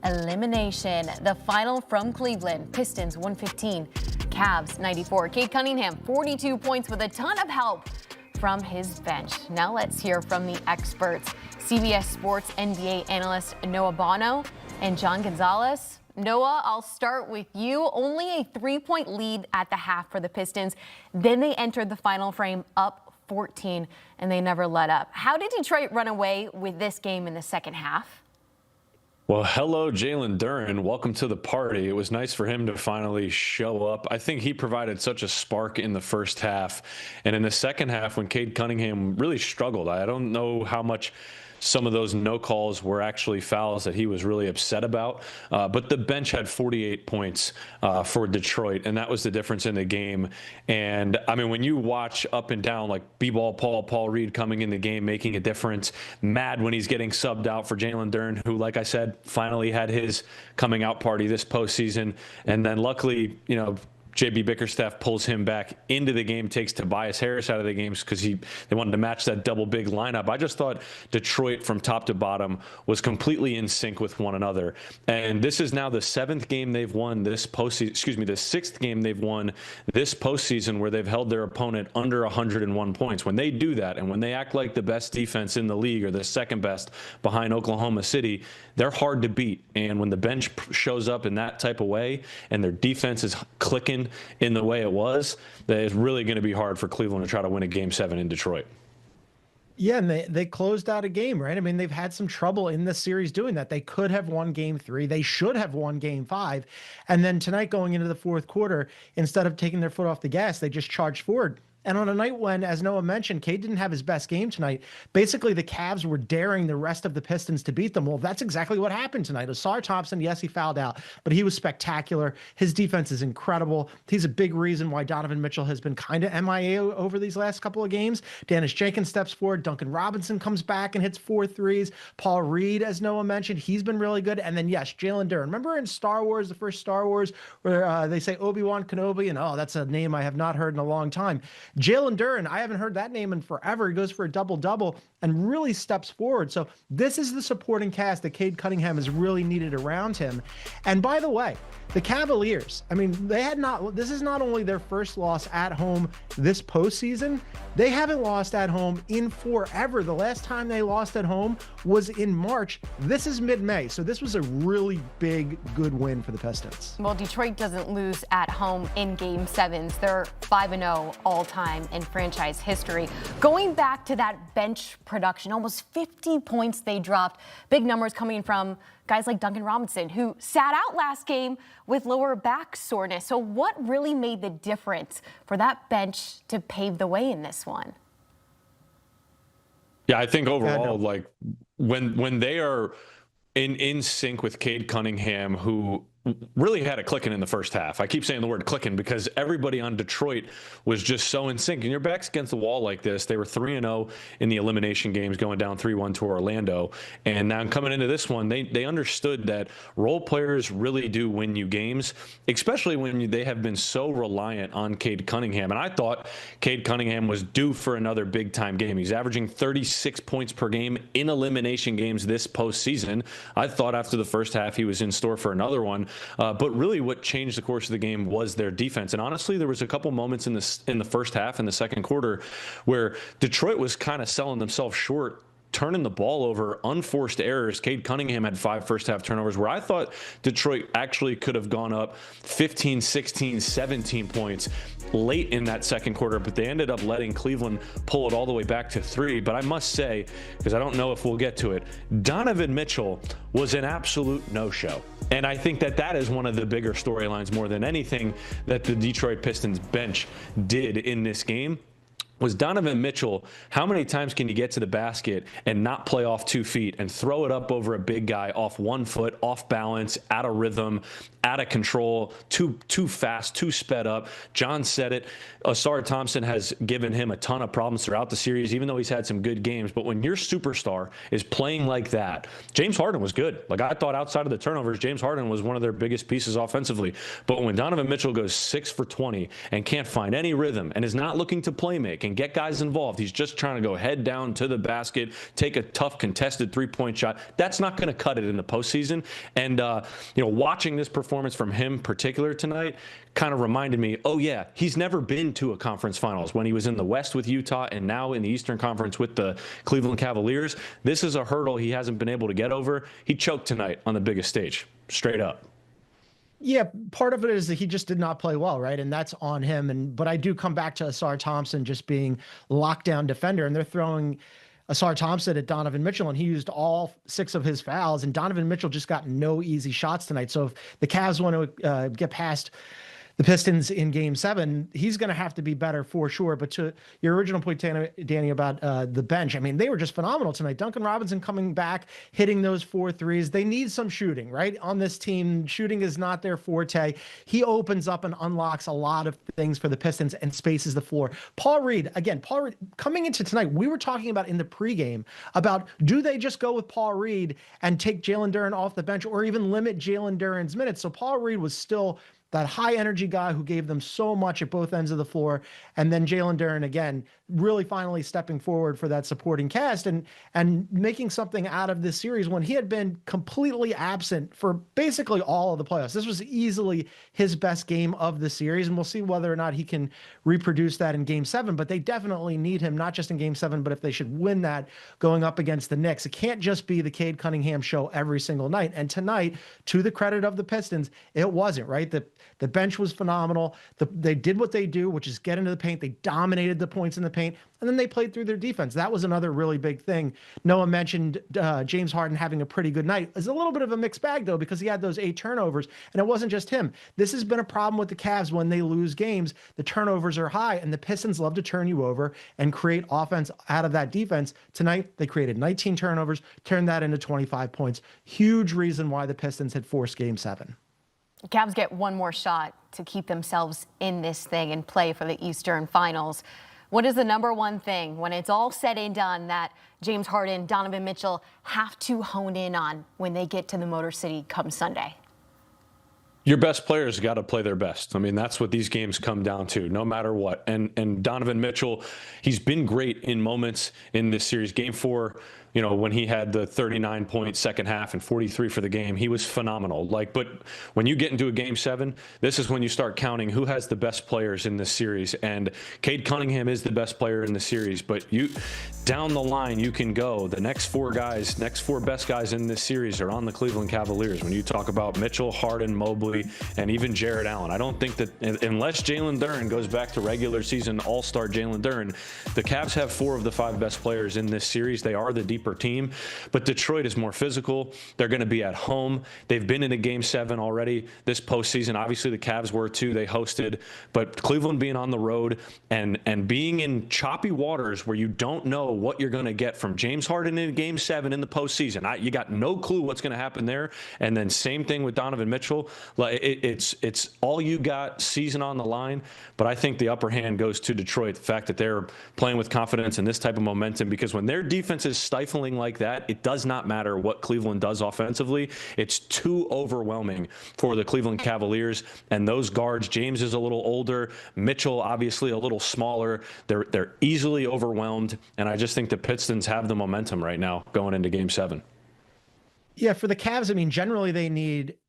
elimination. The final from Cleveland, Pistons 115, Cavs 94. Cade Cunningham 42 points with a ton of help from his bench. Now let's hear from the experts. CBS Sports NBA analyst Noah Bono and John Gonzalez. Noah, I'll start with you. Only a 3-point lead at the half for the Pistons. Then they entered the final frame up 14, and they never let up. How did Detroit run away with this game in the second half? Well, hello, Jalen Duren. Welcome to the party. It was nice for him to finally show up. I think he provided such a spark in the first half. And in the second half, when Cade Cunningham really struggled, I don't know how much some of those no calls were actually fouls that he was really upset about. But the bench had 48 points for Detroit, and that was the difference in the game. And, I mean, when you watch up and down, like B-Ball Paul Reed coming in the game, making a difference, mad when he's getting subbed out for Jalen Duren, who, like I said, finally had his coming out party this postseason. And then luckily, you know, JB Bickerstaff pulls him back into the game, takes Tobias Harris out of the games because they wanted to match that double big lineup. I just thought Detroit from top to bottom was completely in sync with one another. And this is now the seventh game they've won this postseason, the sixth game they've won this postseason where they've held their opponent under 101 points. When they do that and when they act like the best defense in the league or the second best behind Oklahoma City, they're hard to beat. And when the bench shows up in that type of way and their defense is clicking in the way it was, that it's really going to be hard for Cleveland to try to win a Game 7 in Detroit. Yeah, and they closed out a game, right? I mean, they've had some trouble in this series doing that. They could have won Game 3. They should have won Game 5. And then tonight going into the fourth quarter, instead of taking their foot off the gas, they just charged forward. And on a night when, as Noah mentioned, Cade didn't have his best game tonight, basically the Cavs were daring the rest of the Pistons to beat them. Well, that's exactly what happened tonight. Asar Thompson, yes, he fouled out, but he was spectacular. His defense is incredible. He's a big reason why Donovan Mitchell has been kind of MIA over these last couple of games. Dennis Jenkins steps forward. Duncan Robinson comes back and hits 4 threes. Paul Reed, as Noah mentioned, he's been really good. And then, yes, Jalen Duren. Remember in Star Wars, the first Star Wars, where they say Obi-Wan Kenobi, and that's a name I have not heard in a long time. Jalen Duren, I haven't heard that name in forever. He goes for a double-double and really steps forward. So this is the supporting cast that Cade Cunningham has really needed around him. And by the way, the Cavaliers, I mean, this is not only their first loss at home this postseason, they haven't lost at home in forever. The last time they lost at home was in March. This is mid-May. So this was a really big, good win for the Pistons. Well, Detroit doesn't lose at home in Game 7s. They're 5-0 all-time in franchise history. Going back to that bench production, almost 50 points they dropped. Big numbers coming from guys like Duncan Robinson, who sat out last game with lower back soreness. So what really made the difference for that bench to pave the way in this one? Yeah, I think overall, like when they are in sync with Cade Cunningham, who really had it clicking in the first half. I keep saying the word clicking because everybody on Detroit was just so in sync. And your back's against the wall like this. They were 3-0 in the elimination games, going down 3-1 to Orlando. And now coming into this one, they understood that role players really do win you games, especially when they have been so reliant on Cade Cunningham. And I thought Cade Cunningham was due for another big-time game. He's averaging 36 points per game in elimination games this postseason. I thought after the first half he was in store for another one. But really what changed the course of the game was their defense. And honestly, there was a couple moments in the first half, in the second quarter, where Detroit was kind of selling themselves short, turning the ball over, unforced errors. Cade Cunningham had 5 first-half turnovers where I thought Detroit actually could have gone up 15, 16, 17 points late in that second quarter, but they ended up letting Cleveland pull it all the way back to 3. But I must say, because I don't know if we'll get to it, Donovan Mitchell was an absolute no-show. And I think that is one of the bigger storylines more than anything that the Detroit Pistons bench did in this game. Was Donovan Mitchell, how many times can you get to the basket and not play off 2 feet and throw it up over a big guy off 1 foot, off balance, out of rhythm, out of control, too fast, too sped up? John said it. Asar Thompson has given him a ton of problems throughout the series, even though he's had some good games. But when your superstar is playing like that, James Harden was good. Like, I thought outside of the turnovers, James Harden was one of their biggest pieces offensively. But when Donovan Mitchell goes 6 for 20 and can't find any rhythm and is not looking to play make can get guys involved. He's just trying to go head down to the basket, take a tough contested three-point shot. That's not going to cut it in the postseason. And, watching this performance from him particular tonight kind of reminded me, oh, yeah, he's never been to a conference finals when he was in the West with Utah and now in the Eastern Conference with the Cleveland Cavaliers. This is a hurdle he hasn't been able to get over. He choked tonight on the biggest stage, straight up. Yeah, part of it is that he just did not play well, right? And that's on him. But I do come back to Asar Thompson just being lockdown defender, and they're throwing Asar Thompson at Donovan Mitchell, and he used all 6 of his fouls, and Donovan Mitchell just got no easy shots tonight. So if the Cavs want to get past the Pistons in Game 7, he's going to have to be better for sure. But to your original point, Danny, about the bench, I mean, they were just phenomenal tonight. Duncan Robinson coming back, hitting those 4 threes. They need some shooting, right? On this team, shooting is not their forte. He opens up and unlocks a lot of things for the Pistons and spaces the floor. Paul Reed, coming into tonight, we were talking about in the pregame about, do they just go with Paul Reed and take Jalen Duren off the bench or even limit Jalen Duren's minutes? So Paul Reed was still that high energy guy who gave them so much at both ends of the floor. And then Jalen Duren, again, really finally stepping forward for that supporting cast and making something out of this series when he had been completely absent for basically all of the playoffs. This was easily his best game of the series, and we'll see whether or not he can reproduce that in Game 7. But they definitely need him, not just in Game 7, but if they should win that going up against the Knicks. It can't just be the Cade Cunningham show every single night. And tonight, to the credit of the Pistons, it wasn't, right? The bench was phenomenal. They did what they do, which is get into the paint. They dominated the points in the paint, and then they played through their defense. That was another really big thing. Noah mentioned James Harden having a pretty good night. It's a little bit of a mixed bag, though, because he had those 8 turnovers, and it wasn't just him. This has been a problem with the Cavs when they lose games. The turnovers are high, and the Pistons love to turn you over and create offense out of that defense. Tonight, they created 19 turnovers, turned that into 25 points. Huge reason why the Pistons had forced Game 7. Cavs get one more shot to keep themselves in this thing and play for the Eastern Finals. What is the number one thing when it's all said and done that James Harden, Donovan Mitchell have to hone in on when they get to the Motor City come Sunday? Your best players got to play their best. I mean, that's what these games come down to, no matter what. And Donovan Mitchell, he's been great in moments in this series. Game 4, when he had the 39-point second half and 43 for the game, he was phenomenal. But when you get into a Game 7, this is when you start counting who has the best players in this series. And Cade Cunningham is the best player in the series. But down the line, you can go. The next 4 best guys in this series are on the Cleveland Cavaliers. When you talk about Mitchell, Harden, Mobley, and even Jarrett Allen, I don't think that unless Jalen Duren goes back to regular season all-star Jalen Duren, the Cavs have 4 of the 5 best players in this series. They are the deeper team, but Detroit is more physical. They're going to be at home. They've been in a Game 7 already this postseason. Obviously, the Cavs were too. They hosted, but Cleveland being on the road and being in choppy waters where you don't know what you're going to get from James Harden in Game 7 in the postseason. You got no clue what's going to happen there. And then same thing with Donovan Mitchell. It's all you got, season on the line. But I think the upper hand goes to Detroit. The fact that they're playing with confidence and this type of momentum, because when their defense is stifling like that, it does not matter what Cleveland does offensively. It's too overwhelming for the Cleveland Cavaliers. And those guards, James is a little older, Mitchell obviously a little smaller. They're easily overwhelmed. And I just think the Pistons have the momentum right now going into Game 7. Yeah, for the Cavs, I mean, generally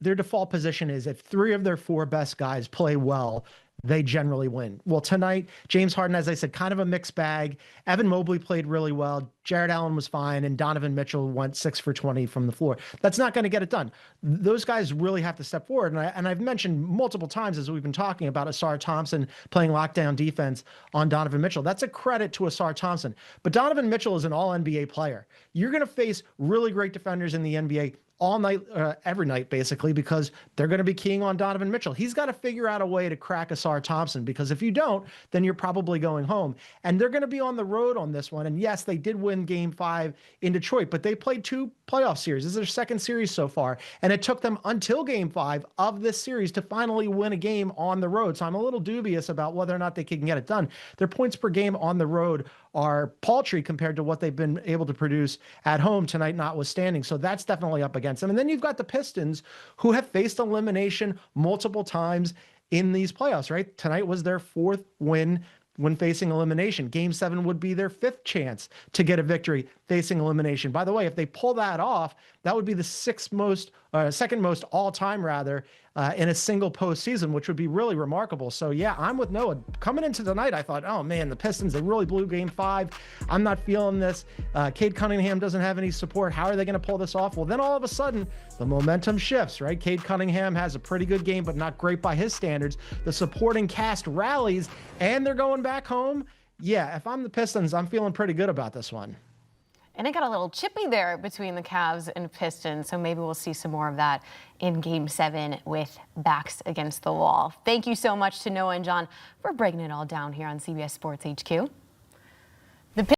their default position is if 3 of their 4 best guys play well, they generally win. Well, tonight, James Harden, as I said, kind of a mixed bag. Evan Mobley played really well. Jarrett Allen was fine, and Donovan Mitchell went 6 for 20 from the floor. That's not going to get it done. Those guys really have to step forward. And I've mentioned multiple times as we've been talking about Asar Thompson playing lockdown defense on Donovan Mitchell. That's a credit to Asar Thompson. But Donovan Mitchell is an all-NBA player. You're going to face really great defenders in the NBA all night, every night, basically, because they're going to be keying on Donovan Mitchell. He's got to figure out a way to crack Asar Thompson, because if you don't, then you're probably going home. And they're going to be on the road on this one. And yes, they did win Game 5 in Detroit, but they played 2 playoff series. This is their second series so far. And it took them until Game 5 of this series to finally win a game on the road. So I'm a little dubious about whether or not they can get it done. Their points per game on the road are paltry compared to what they've been able to produce at home tonight, notwithstanding. So that's definitely up against them. And then you've got the Pistons, who have faced elimination multiple times in these playoffs, right? Tonight was their 4th win when facing elimination. Game 7 would be their 5th chance to get a victory facing elimination. By the way, if they pull that off, that would be the second most all-time rather in a single postseason, which would be really remarkable. So yeah, I'm with Noah. Coming into tonight, I thought, oh man, the Pistons, they really blew game 5. I'm not feeling this. Cade Cunningham doesn't have any support. How are they going to pull this off? Well, then all of a sudden, the momentum shifts, right? Cade Cunningham has a pretty good game, but not great by his standards. The supporting cast rallies, and they're going back home. Yeah, if I'm the Pistons, I'm feeling pretty good about this one. And it got a little chippy there between the Cavs and Pistons, so maybe we'll see some more of that in Game 7 with backs against the wall. Thank you so much to Noah and John for breaking it all down here on CBS Sports HQ.